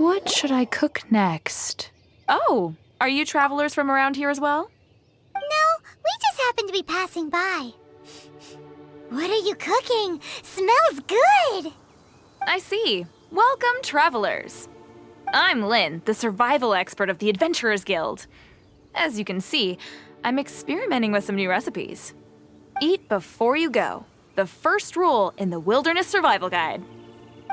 What should I cook next? Oh, are you travelers from around here as well? No, we just happened to be passing by. What are you cooking? Smells good! I see. Welcome, travelers. I'm Lynn, the survival expert of the Adventurers Guild. As you can see, I'm experimenting with some new recipes. Eat before you go. The first rule in the Wilderness Survival Guide.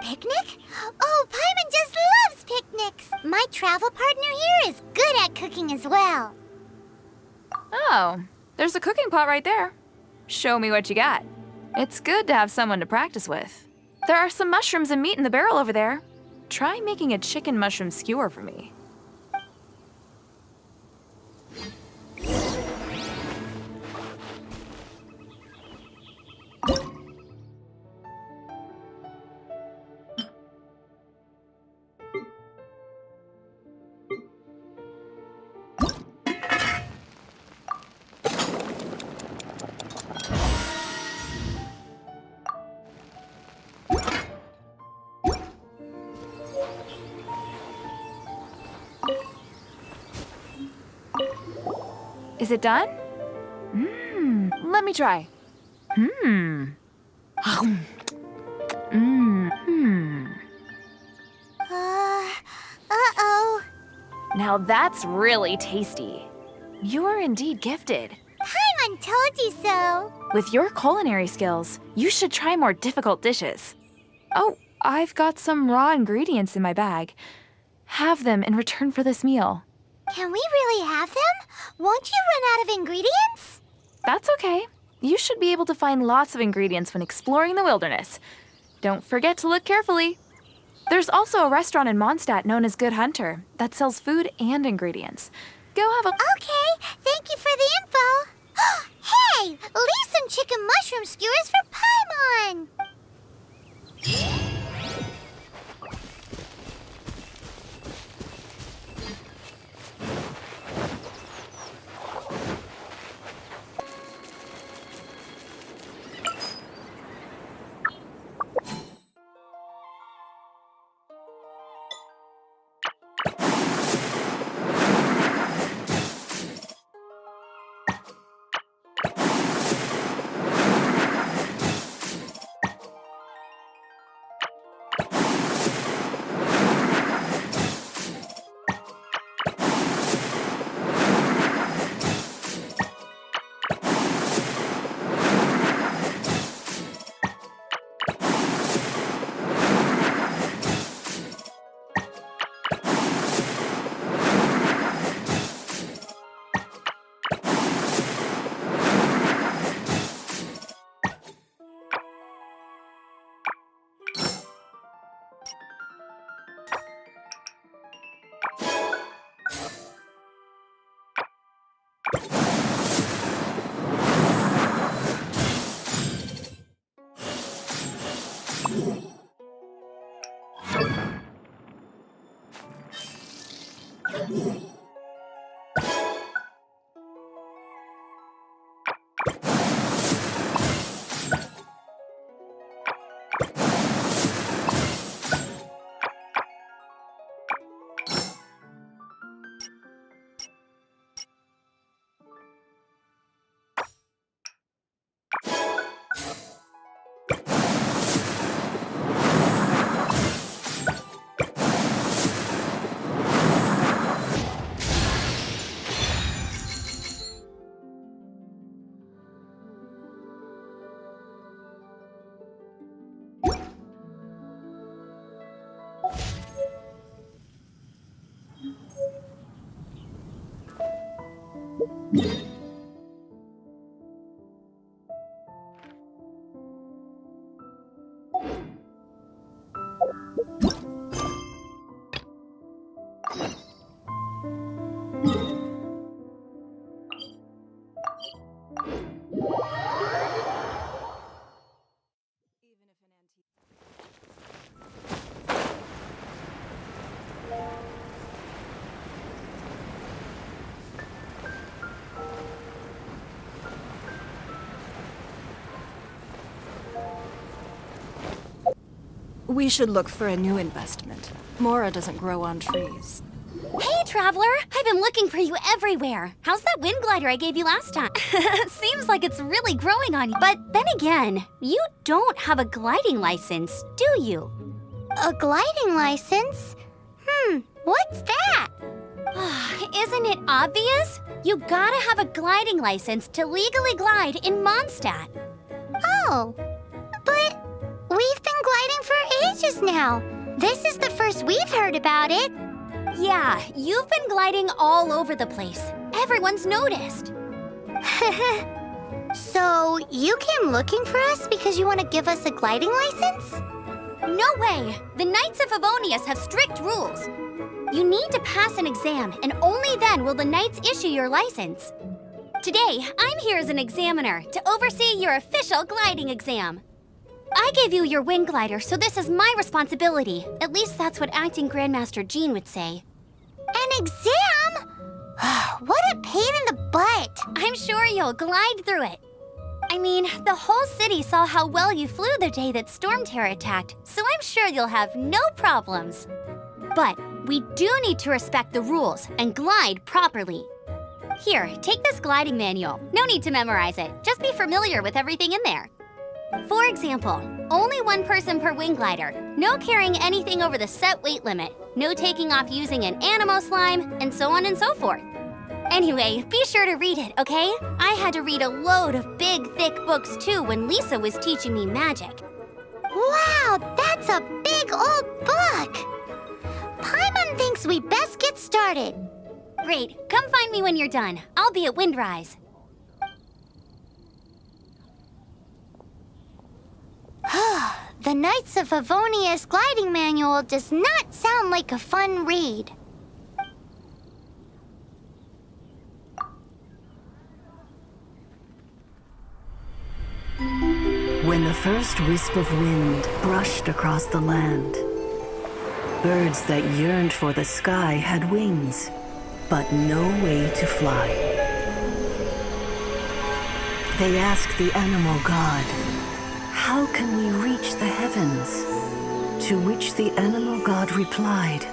Picnic? Oh, Paimon just loves picnics! My travel partner here is good at cooking as well. Oh, there's a cooking pot right there. Show me what you got. It's good to have someone to practice with. There are some mushrooms and meat in the barrel over there. Try making a chicken mushroom skewer for me. Is it done? Let me try. Uh-oh. Now that's really tasty. You are indeed gifted. Paimon told you so. With your culinary skills, you should try more difficult dishes. Oh, I've got some raw ingredients in my bag. Have them in return for this meal. Can we really have them? Won't you run out of ingredients? That's okay. You should be able to find lots of ingredients when exploring the wilderness. Don't forget to look carefully. There's also a restaurant in Mondstadt known as Good Hunter that sells food and ingredients. Go have a... Okay, thank you for the info. Hey, leave some chicken mushroom skewers for Paimon. We should look for a new investment. Mora doesn't grow on trees. Hey, Traveler! I've been looking for you everywhere. How's that wind glider I gave you last time? Seems like it's really growing on you. But then again, you don't have a gliding license, do you? A gliding license? What's that? Isn't it obvious? You gotta have a gliding license to legally glide in Mondstadt. Oh, but we've been gliding for ages now. This is the first we've heard about it. Yeah, you've been gliding all over the place. Everyone's noticed. So, you came looking for us because you want to give us a gliding license? No way! The Knights of Favonius have strict rules. You need to pass an exam, and only then will the Knights issue your license. Today, I'm here as an examiner to oversee your official gliding exam. I gave you your wing glider, so this is my responsibility. At least that's what Acting Grandmaster Jean would say. An exam? What a pain in the butt. I'm sure you'll glide through it. I mean, the whole city saw how well you flew the day that Storm Terror attacked, so I'm sure you'll have no problems. But we do need to respect the rules and glide properly. Here, take this gliding manual. No need to memorize it. Just be familiar with everything in there. For example, only one person per wing glider, no carrying anything over the set weight limit, no taking off using an animo slime, and so on and so forth. Anyway, be sure to read it, okay? I had to read a load of big, thick books too when Lisa was teaching me magic. Wow, that's a big old book. Paimon thinks we best get started. Great, come find me when you're done. I'll be at Windrise. The Knights of Favonius gliding manual does not sound like a fun read. When the first wisp of wind brushed across the land, birds that yearned for the sky had wings, but no way to fly. They asked the animal god, "How can we reach the heavens?" To which the animal god replied,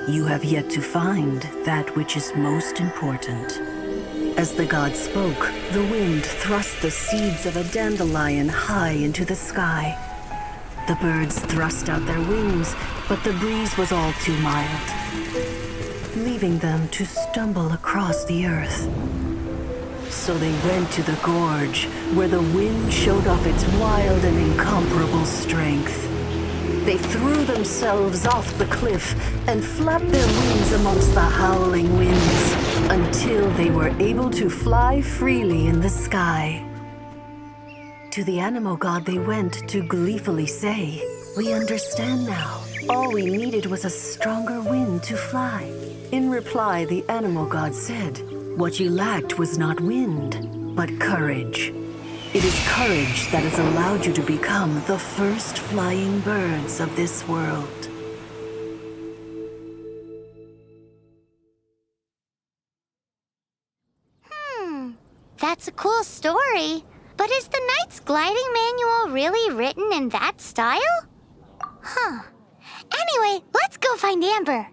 "You have yet to find that which is most important." As the god spoke, the wind thrust the seeds of a dandelion high into the sky. The birds thrust out their wings, but the breeze was all too mild, leaving them to stumble across the earth. So they went to the gorge, where the wind showed off its wild and incomparable strength. They threw themselves off the cliff and flapped their wings amongst the howling winds until they were able to fly freely in the sky. To the animal god they went to gleefully say, "We understand now. All we needed was a stronger wind to fly." In reply, the animal god said, "What you lacked was not wind, but courage. It is courage that has allowed you to become the first flying birds of this world." That's a cool story. But is the Knight's gliding manual really written in that style? Anyway, let's go find Amber.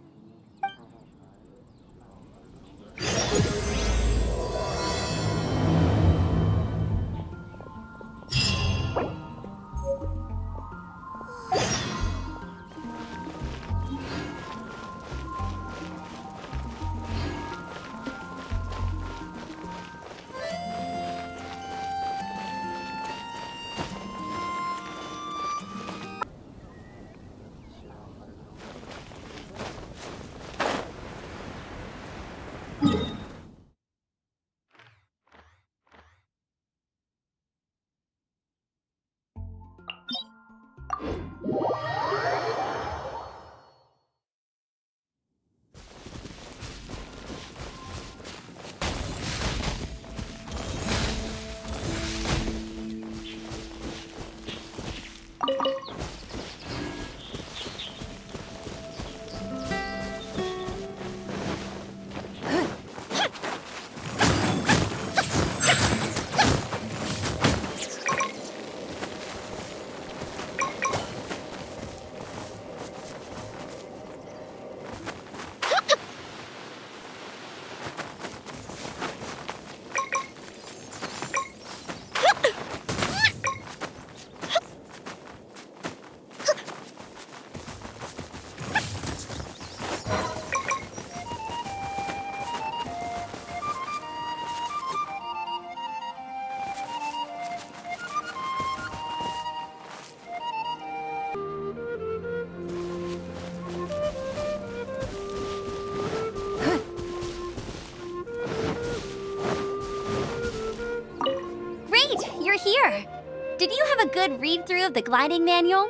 good read-through of the gliding manual.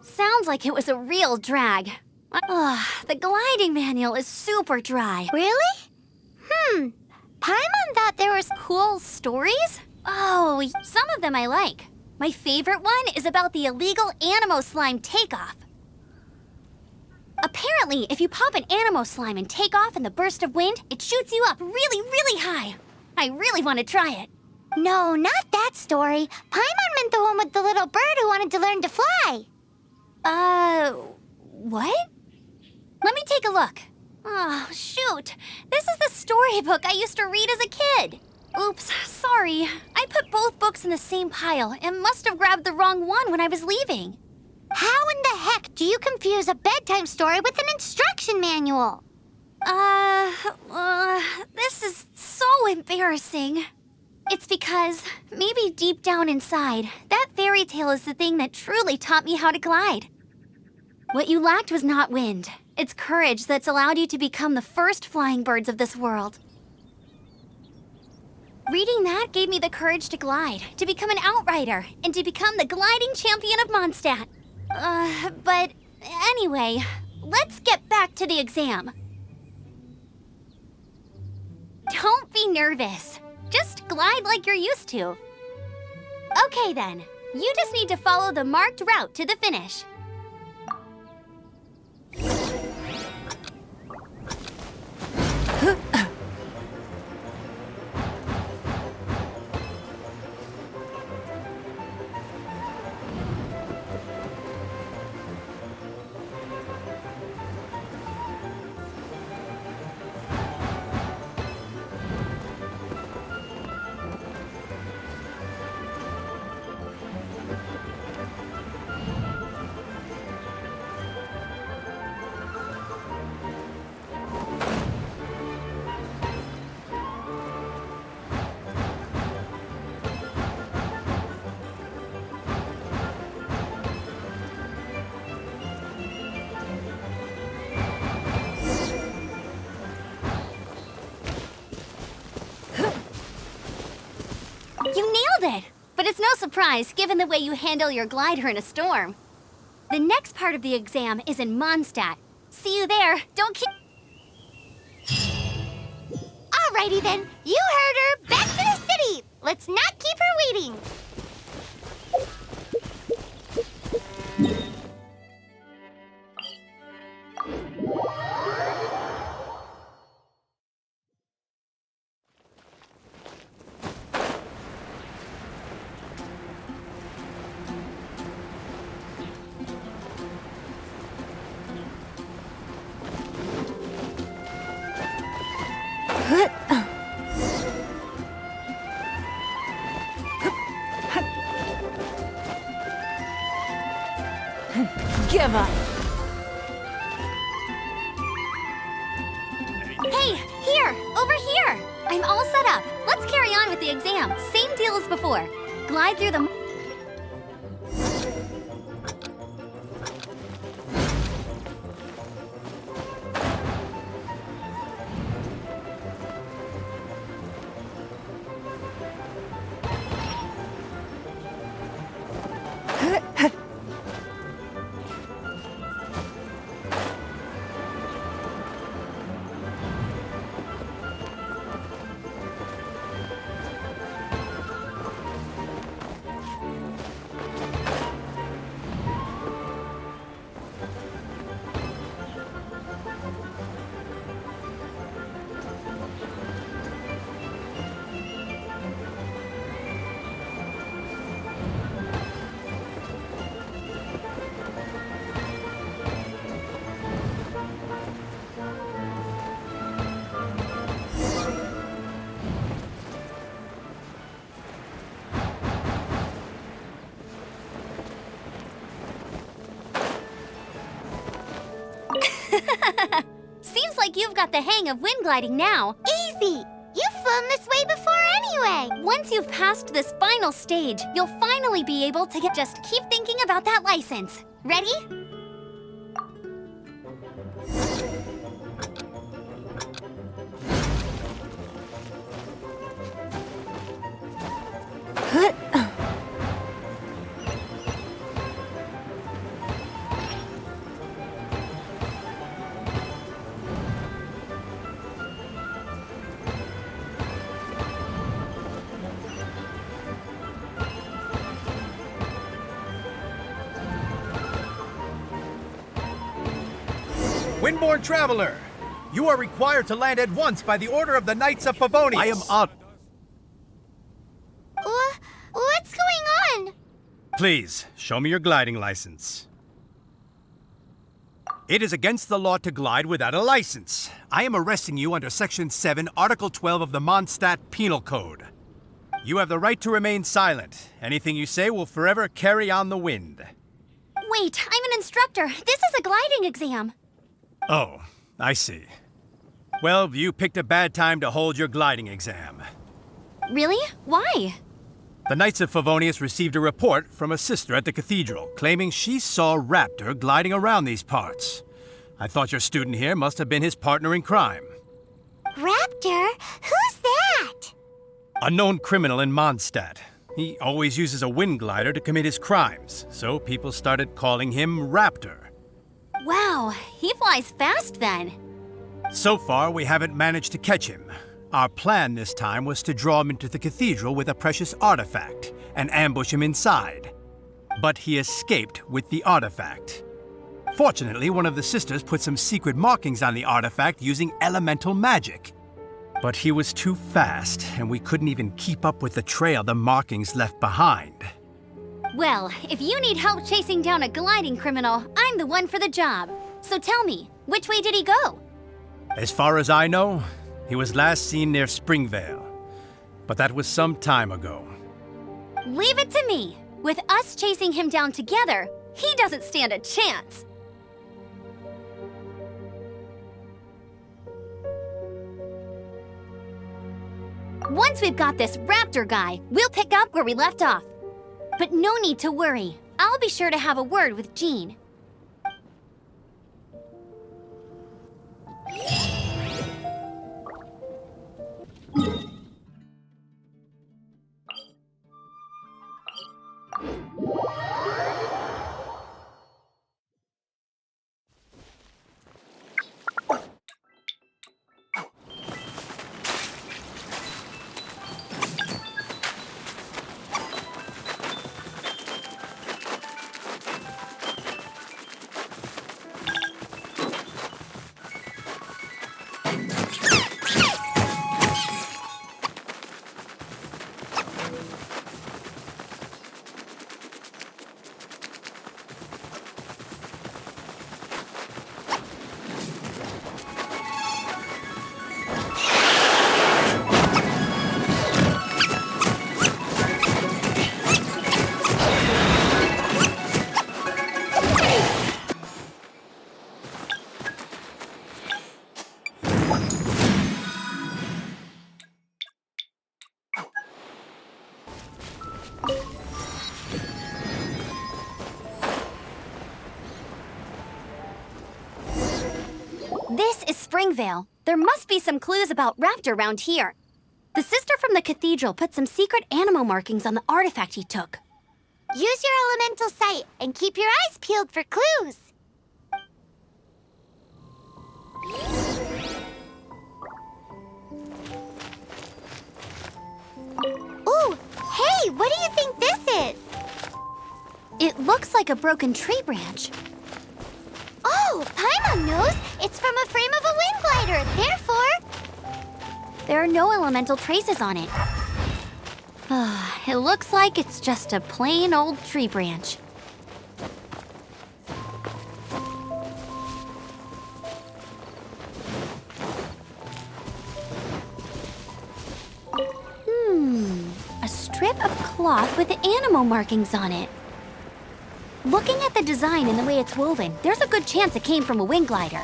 Sounds like it was a real drag. Ugh, the gliding manual is super dry. Really? Paimon thought there was... Cool stories? Oh, some of them I like. My favorite one is about the illegal Animo slime takeoff. Apparently, if you pop an Animo slime and take off in the burst of wind, it shoots you up really, really high. I really want to try it. No, not that story. Paimon meant the one with the little bird who wanted to learn to fly. What? Let me take a look. Oh, shoot. This is the storybook I used to read as a kid. Oops, sorry. I put both books in the same pile and must have grabbed the wrong one when I was leaving. How in the heck do you confuse a bedtime story with an instruction manual? This is so embarrassing. It's because, maybe deep down inside, that fairy tale is the thing that truly taught me how to glide. What you lacked was not wind. It's courage that's allowed you to become the first flying birds of this world. Reading that gave me the courage to glide, to become an outrider, and to become the gliding champion of Mondstadt. But anyway, let's get back to the exam. Don't be nervous. Just glide like you're used to. Okay then, you just need to follow the marked route to the finish. You nailed it! But it's no surprise, given the way you handle your glider in a storm. The next part of the exam is in Mondstadt. See you there. Don't keep... Alrighty then, you heard her. Back to the city. Let's not keep her waiting. Give up. Hey, here! Over here! I'm all set up. Let's carry on with the exam. Same deal as before. Glide through the... Seems like you've got the hang of wind gliding now. Easy. You've flown this way before anyway. Once you've passed this final stage, you'll finally be able to just keep thinking about that license. Ready? Windborne Traveler, you are required to land at once by the order of the Knights of Favonius. I am on. What's going on? Please, show me your gliding license. It is against the law to glide without a license. I am arresting you under Section 7, Article 12 of the Mondstadt Penal Code. You have the right to remain silent. Anything you say will forever carry on the wind. Wait, I'm an instructor. This is a gliding exam. Oh, I see. Well, you picked a bad time to hold your gliding exam. Really? Why? The Knights of Favonius received a report from a sister at the cathedral claiming she saw Raptor gliding around these parts. I thought your student here must have been his partner in crime. Raptor? Who's that? A known criminal in Mondstadt. He always uses a wind glider to commit his crimes, so people started calling him Raptor. Wow, he flies fast then. So far, we haven't managed to catch him. Our plan this time was to draw him into the cathedral with a precious artifact and ambush him inside. But he escaped with the artifact. Fortunately, one of the sisters put some secret markings on the artifact using elemental magic. But he was too fast, and we couldn't even keep up with the trail the markings left behind. Well, if you need help chasing down a gliding criminal, I'm the one for the job. So tell me, which way did he go? As far as I know, he was last seen near Springvale. But that was some time ago. Leave it to me. With us chasing him down together, he doesn't stand a chance. Once we've got this Raptor guy, we'll pick up where we left off. But no need to worry. I'll be sure to have a word with Jean. This is Springvale. There must be some clues about Raptor around here. The sister from the cathedral put some secret animal markings on the artifact he took. Use your elemental sight and keep your eyes peeled for clues. Ooh, hey, what do you think this is? It looks like a broken tree branch. Oh, Paimon knows. It's from a frame of a wind glider. Therefore, There are no elemental traces on it. It looks like it's just a plain old tree branch. A strip of cloth with animal markings on it. Looking at the design and the way it's woven, there's a good chance it came from a wind glider.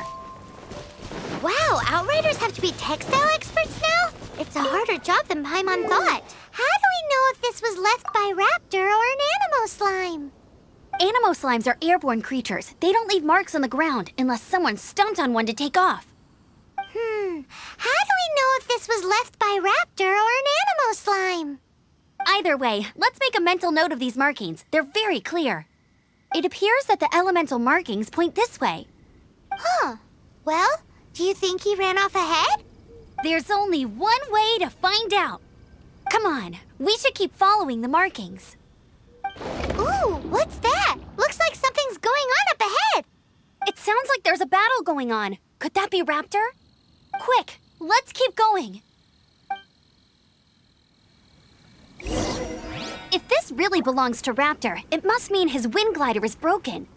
wow, Outriders have to be textile experts now? It's a harder job than Paimon thought. How do we know if this was left by Raptor or an Animo slime? Animo slimes are airborne creatures. They don't leave marks on the ground unless someone stomped on one to take off. How do we know if this was left by Raptor or an Animo slime? Either way, let's make a mental note of these markings. They're very clear. It appears that the elemental markings point this way. Huh. Well, do you think he ran off ahead? There's only one way to find out. Come on, we should keep following the markings. Ooh, what's that? Looks like something's going on up ahead. It sounds like there's a battle going on. Could that be Raptor? Quick, let's keep going. If this really belongs to Raptor, it must mean his wind glider is broken.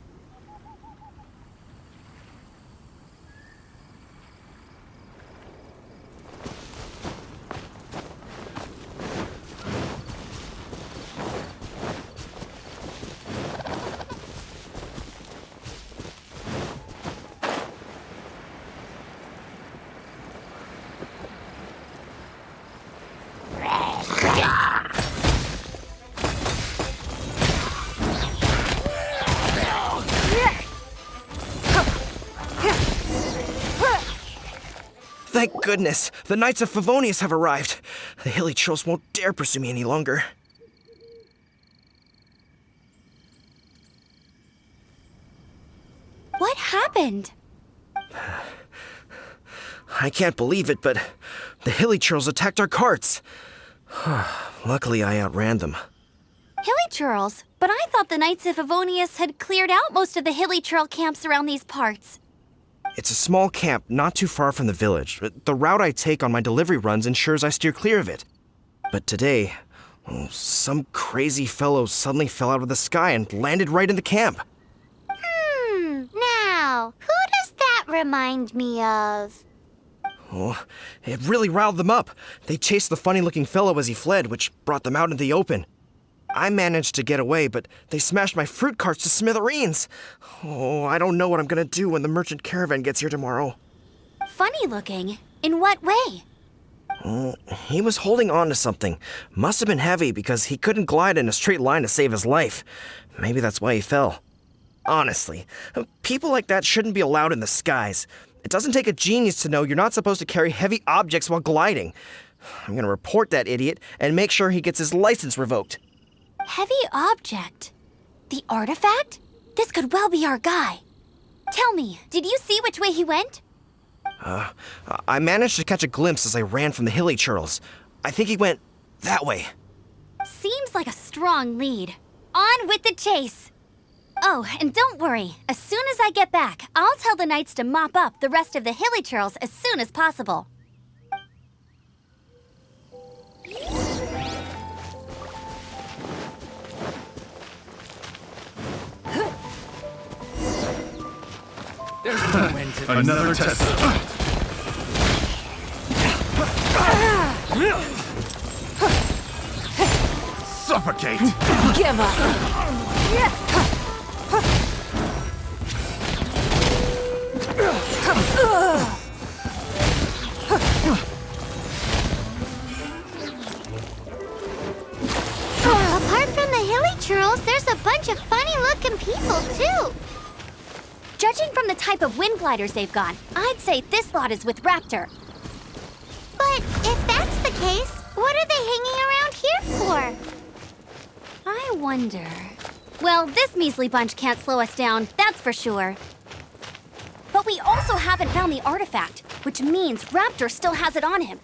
Thank goodness, the Knights of Favonius have arrived. The hilly trolls won't dare pursue me any longer. What happened? I can't believe it, but the hilly trolls attacked our carts. Luckily, I outran them. Hilly Churls? But I thought the Knights of Favonius had cleared out most of the hilly trail camps around these parts. It's a small camp not too far from the village. The route I take on my delivery runs ensures I steer clear of it. But today, some crazy fellow suddenly fell out of the sky and landed right in the camp. Now, who does that remind me of? Oh, it really riled them up. They chased the funny-looking fellow as he fled, which brought them out in the open. I managed to get away, but they smashed my fruit carts to smithereens. Oh, I don't know what I'm gonna do when the merchant caravan gets here tomorrow. Funny looking? In what way? He was holding on to something. Must have been heavy because he couldn't glide in a straight line to save his life. Maybe that's why he fell. Honestly, people like that shouldn't be allowed in the skies. It doesn't take a genius to know you're not supposed to carry heavy objects while gliding. I'm gonna report that idiot and make sure he gets his license revoked. Heavy object? The artifact? This could well be our guy. Tell me, did you see which way he went? I managed to catch a glimpse as I ran from the hilly churls. I think he went that way. Seems like a strong lead. On with the chase! Oh, and don't worry. As soon as I get back, I'll tell the knights to mop up the rest of the hilly churls as soon as possible. There's no end to Another test. Suffocate! Give up! Apart from the hilly churls, there's a bunch of funny-looking people, too. Judging from the type of wind gliders they've got, I'd say this lot is with Raptor. But if that's the case, what are they hanging around here for? I wonder... Well, this measly bunch can't slow us down, that's for sure. But we also haven't found the artifact, which means Raptor still has it on him.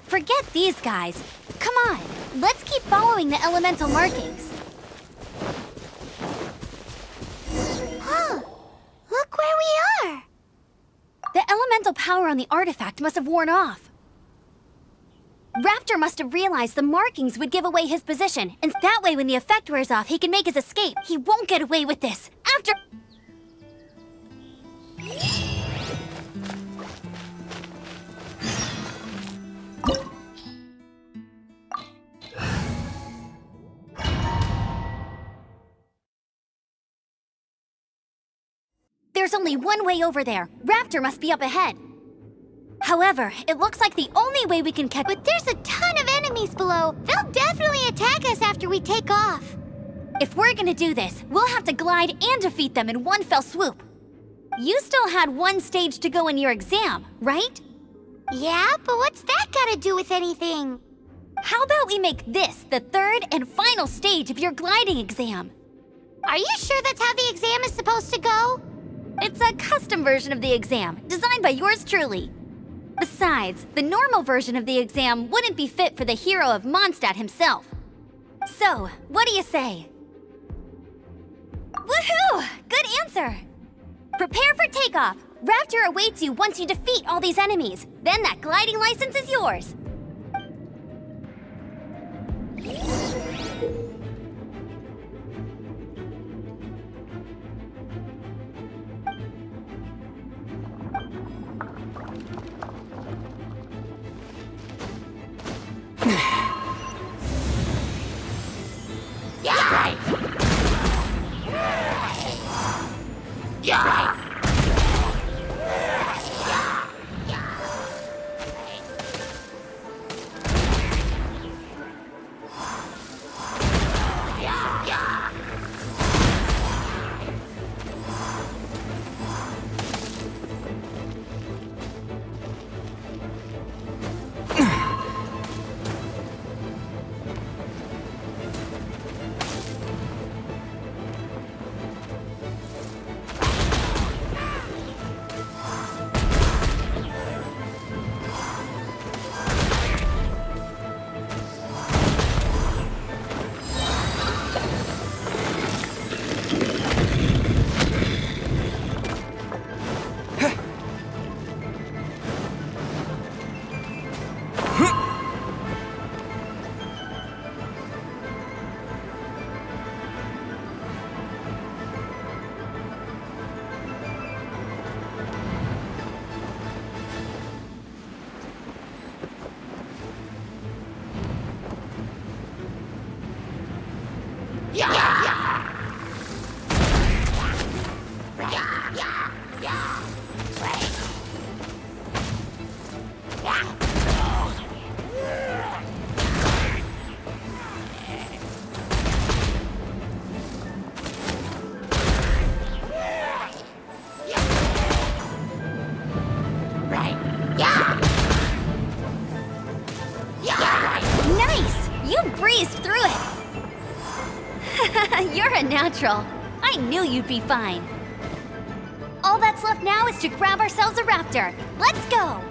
Forget these guys. Come on, let's keep following the elemental markings. Huh. Look where we are. The elemental power on the artifact must have worn off. Raptor must have realized the markings would give away his position, and that way when the effect wears off, he can make his escape. He won't get away with this. After... There's only one way over there. Raptor must be up ahead. However, it looks like the only way we can catch... But there's a ton of enemies below. They'll definitely attack us after we take off. If we're gonna do this, we'll have to glide and defeat them in one fell swoop. You still had one stage to go in your exam, right? Yeah, but what's that got to do with anything? How about we make this the third and final stage of your gliding exam? Are you sure that's how the exam is supposed to go? It's a custom version of the exam, designed by yours truly. Besides, the normal version of the exam wouldn't be fit for the hero of Mondstadt himself. So, what do you say? Woohoo! Good answer! Prepare takeoff. Raptor awaits you once you defeat all these enemies. Then that gliding license is yours. Nice! You breezed through it! You're a natural. I knew you'd be fine. All that's left now is to grab ourselves a raptor. Let's go!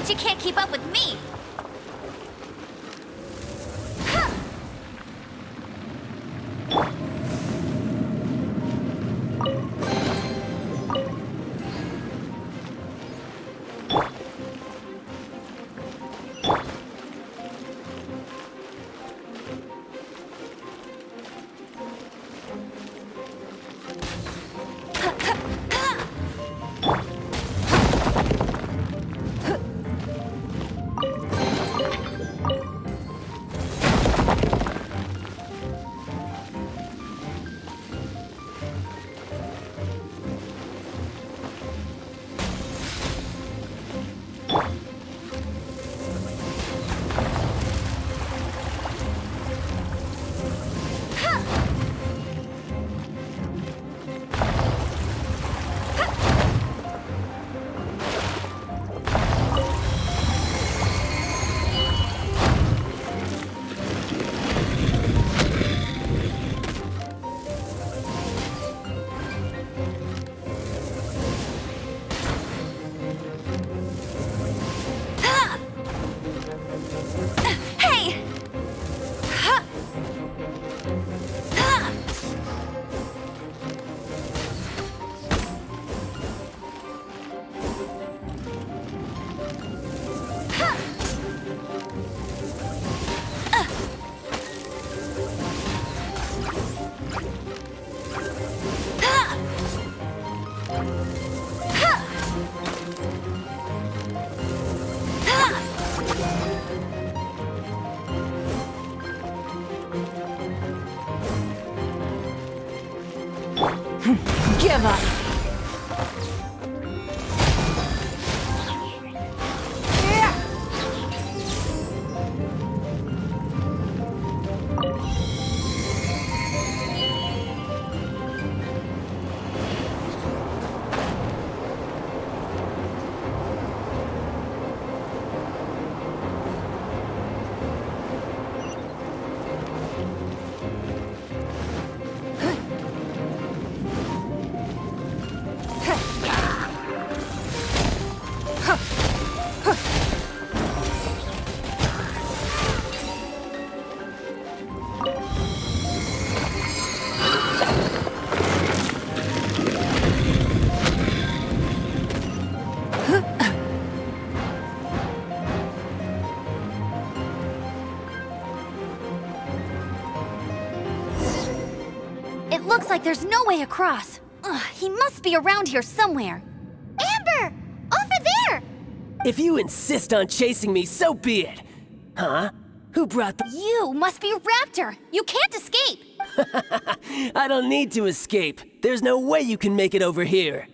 You can't keep up with me! looks like there's no way across. Ugh, he must be around here somewhere. Amber! Over there! If you insist on chasing me, so be it. Huh? Who brought the— You must be Raptor! You can't escape! I don't need to escape. There's no way you can make it over here.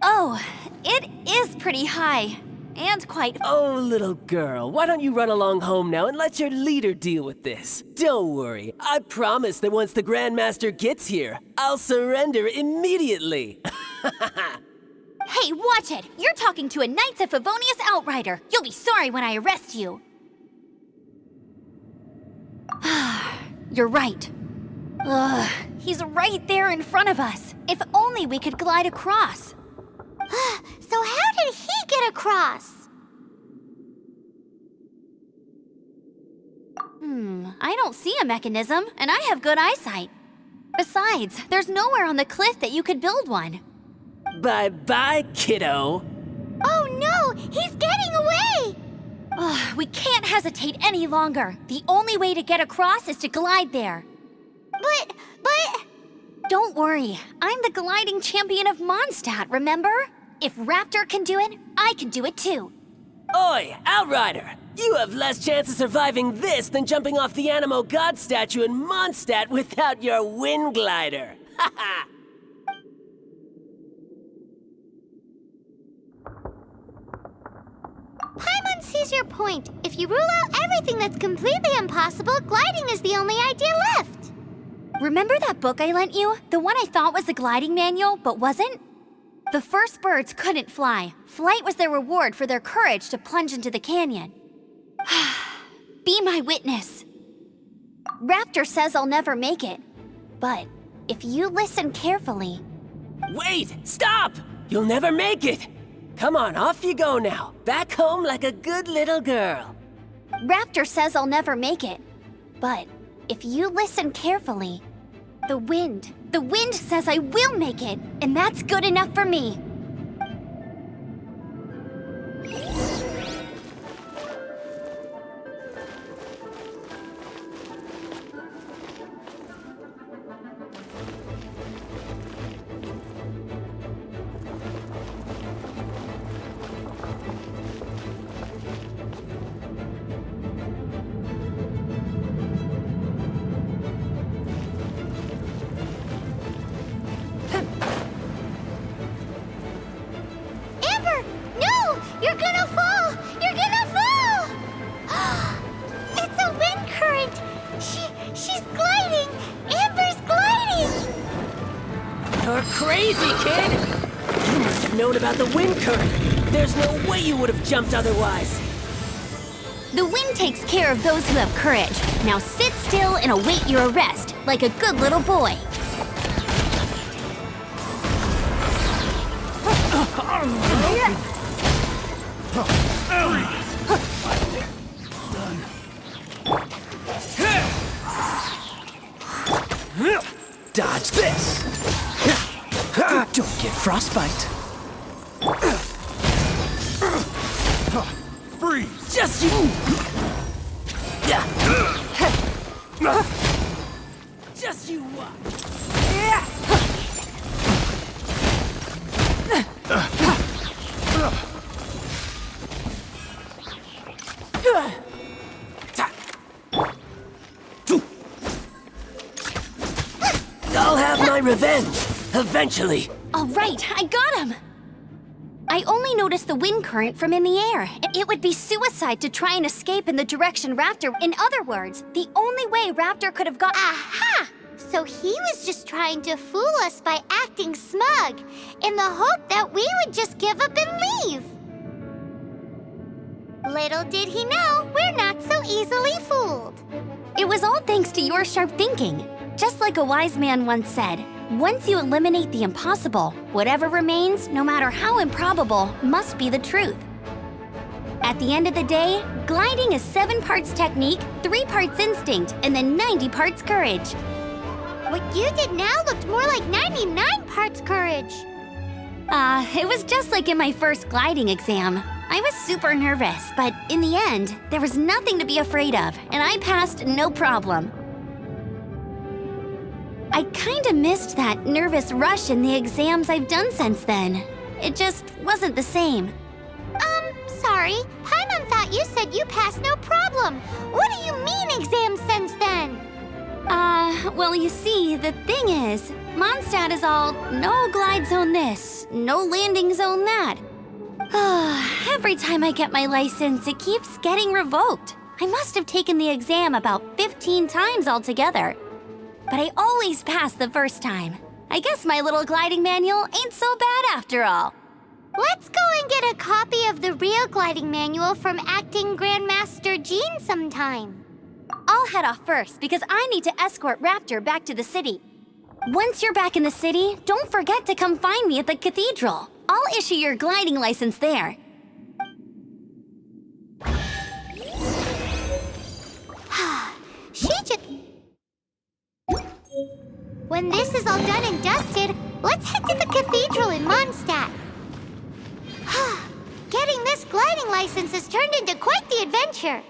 Oh, it is pretty high. And quite— Oh, little girl, why don't you run along home now and let your leader deal with this? Don't worry, I promise that once the Grandmaster gets here, I'll surrender immediately. Hey, watch it! You're talking to a Knights of Favonius outrider. You'll be sorry when I arrest you. You're right. Ugh, he's right there in front of us. If only we could glide across. So how did he get across? I don't see a mechanism, and I have good eyesight. Besides, there's nowhere on the cliff that you could build one. Bye-bye, kiddo. Oh no! He's getting away! Ugh, we can't hesitate any longer. The only way to get across is to glide there. But... Don't worry, I'm the gliding champion of Mondstadt, remember? If Raptor can do it, I can do it too. Oi, Outrider! You have less chance of surviving this than jumping off the Animo God statue in Mondstadt without your wind glider. Haha! Paimon sees your point. If you rule out everything that's completely impossible, gliding is the only idea left. Remember that book I lent you? The one I thought was the gliding manual, but wasn't? The first birds couldn't fly. Flight was their reward for their courage to plunge into the canyon. Be my witness. Raptor says I'll never make it. But if you listen carefully... Wait! Stop! You'll never make it! Come on, off you go now. Back home like a good little girl. Raptor says I'll never make it. But if you listen carefully... The wind says I will make it, and that's good enough for me. Amber! No! You're gonna fall! You're gonna fall! It's a wind current! She's gliding! Amber's gliding! You're crazy, kid! You must have known about the wind current. There's no way you would have jumped otherwise. The wind takes care of those who have courage. Now sit still and await your arrest, like a good little boy. Dodge this! Don't get frostbite. Freeze! Just you! Just you watch! I'll have my revenge, eventually. All right, I got him! I only noticed the wind current from in the air. It would be suicide to try and escape in the direction Raptor... In other words, the only way Raptor could have got... Aha! So he was just trying to fool us by acting smug, in the hope that we would just give up and leave. Little did he know, we're not so easily fooled. It was all thanks to your sharp thinking. Just like a wise man once said, once you eliminate the impossible, whatever remains, no matter how improbable, must be the truth. At the end of the day, gliding is 7 parts technique, 3 parts instinct, and then 90 parts courage. What you did now looked more like 99 parts courage. It was just like in my first gliding exam. I was super nervous, but in the end, there was nothing to be afraid of, and I passed no problem. I kinda missed that nervous rush in the exams I've done since then. It just wasn't the same. Sorry. Paimon thought you said you passed no problem. What do you mean exams since then? Well, you see, the thing is, Mondstadt is all no glide zone this, no landing zone that. Every time I get my license, it keeps getting revoked. I must have taken the exam about 15 times altogether. But I always pass the first time. I guess my little gliding manual ain't so bad after all. Let's go and get a copy of the real gliding manual from Acting Grandmaster Jean sometime. I'll head off first because I need to escort Raptor back to the city. Once you're back in the city, don't forget to come find me at the cathedral. I'll issue your gliding license there. She just... When this is all done and dusted, let's head to the cathedral in Mondstadt. Getting this gliding license has turned into quite the adventure.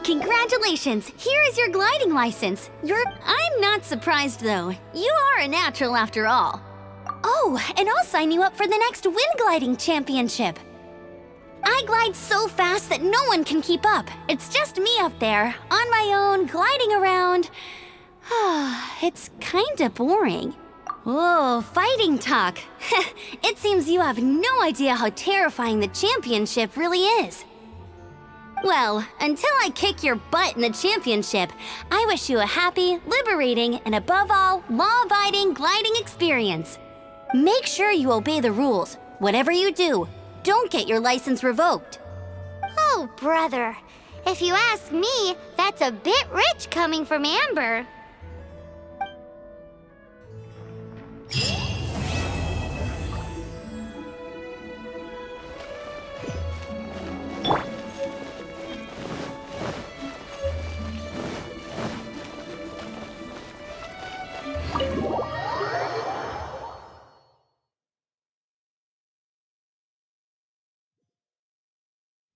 Congratulations! Here is your gliding license. I'm not surprised, though. You are a natural after all. Oh, and I'll sign you up for the next wind gliding championship. I glide so fast that no one can keep up. It's just me up there, on my own, gliding around. It's kinda boring. Oh, fighting talk. It seems you have no idea how terrifying the championship really is. Well, until I kick your butt in the championship, I wish you a happy, liberating, and above all, law-abiding gliding experience. Make sure you obey the rules. Whatever you do, don't get your license revoked. Oh, brother. If you ask me, that's a bit rich coming from Amber.